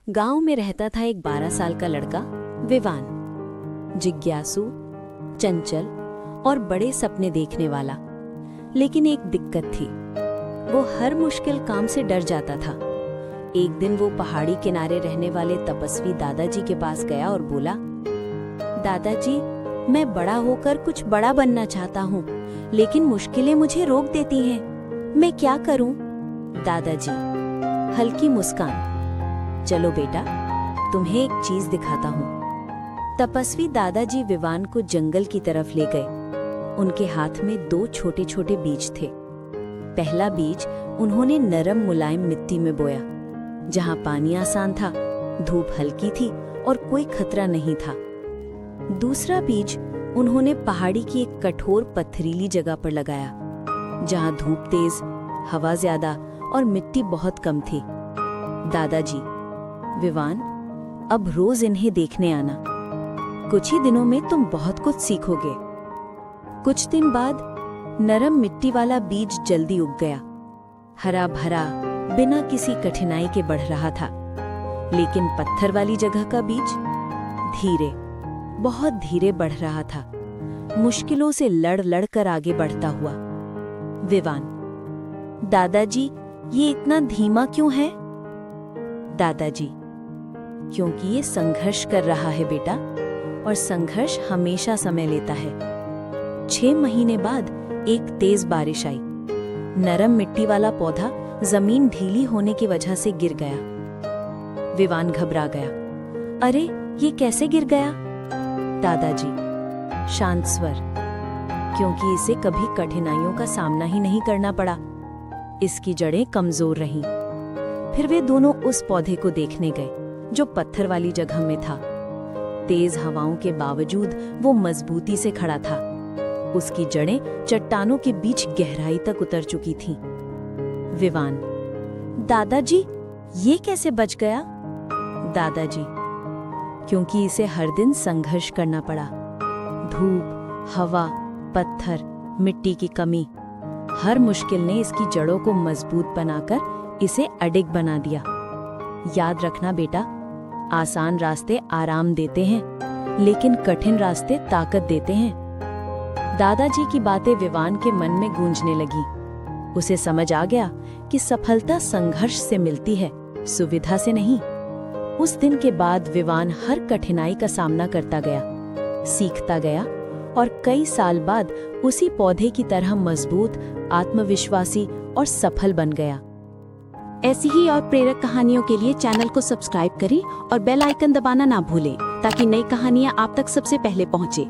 गांव में रहता था एक 12 साल का लड़का विवान। जिज्ञासु, चंचल और बड़े सपने देखने वाला। लेकिन एक दिक्कत थी, वो हर मुश्किल काम से डर जाता था। एक दिन वो पहाड़ी किनारे रहने वाले तपस्वी दादाजी के पास गया और बोला, दादाजी, मैं बड़ा होकर कुछ बड़ा बनना चाहता हूँ, लेकिन मुश्किलें मुझे रोक देती हैं। मैं क्या करूँ? दादाजी हल्की मुस्कान, चलो बेटा, तुम्हें एक चीज दिखाता हूँ। तपस्वी दादाजी विवान को जंगल की तरफ ले गए। उनके हाथ में 2 छोटे छोटे बीज थे। पहला बीज उन्होंने नरम मुलायम मिट्टी में बोया, जहाँ पानी आसान था, धूप हल्की थी और कोई खतरा नहीं था। दूसरा बीज उन्होंने पहाड़ी की एक कठोर पथरीली जगह पर लगाया, जहाँ धूप तेज, हवा ज्यादा और मिट्टी बहुत कम थी। दादाजी, विवान, अब रोज इन्हें देखने आना। कुछ ही दिनों में तुम बहुत कुछ सीखोगे। कुछ दिन बाद नरम मिट्टी वाला बीज जल्दी उग गया, हरा भरा, बिना किसी कठिनाई के बढ़ रहा था। लेकिन पत्थर वाली जगह का बीज धीरे, बहुत धीरे बढ़ रहा था, मुश्किलों से लड़ लड़ कर आगे बढ़ता हुआ। विवान, दादाजी, ये इतना धीमा क्यों है? दादाजी, क्योंकि ये संघर्ष कर रहा है बेटा, और संघर्ष हमेशा समय लेता है। 6 महीने बाद एक तेज बारिश आई। नरम मिट्टी वाला पौधा जमीन ढीली होने की वजह से गिर गया। विवान घबरा गया, अरे ये कैसे गिर गया? दादाजी शांत स्वर, क्योंकि इसे कभी कठिनाइयों का सामना ही नहीं करना पड़ा। इसकी जड़ें कमजोर रहीं। फिर वे दोनों उस पौधे को देखने गए जो पत्थर वाली जगह में था। तेज हवाओं के बावजूद वो मजबूती से खड़ा था। उसकी जड़ें चट्टानों के बीच गहराई तक उतर चुकी थीं। विवान, दादाजी, ये कैसे बच गया? दादाजी, क्योंकि इसे हर दिन संघर्ष करना पड़ा। धूप, हवा, पत्थर, मिट्टी की कमी, हर मुश्किल ने इसकी जड़ों को मजबूत बनाकर इसे अडिग बना दिया। याद रखना बेटा, आसान रास्ते आराम देते हैं, लेकिन कठिन रास्ते ताकत देते हैं। दादाजी की बातें विवान के मन में गूंजने लगी। उसे समझ आ गया कि सफलता संघर्ष से मिलती है, सुविधा से नहीं। उस दिन के बाद विवान हर कठिनाई का सामना करता गया, सीखता गया और कई साल बाद उसी पौधे की तरह मजबूत, आत्मविश्वासी और सफल बन गया। ऐसी ही और प्रेरक कहानियों के लिए चैनल को सब्सक्राइब करें और बेल आइकन दबाना ना भूलें, ताकि नई कहानियां आप तक सबसे पहले पहुंचे।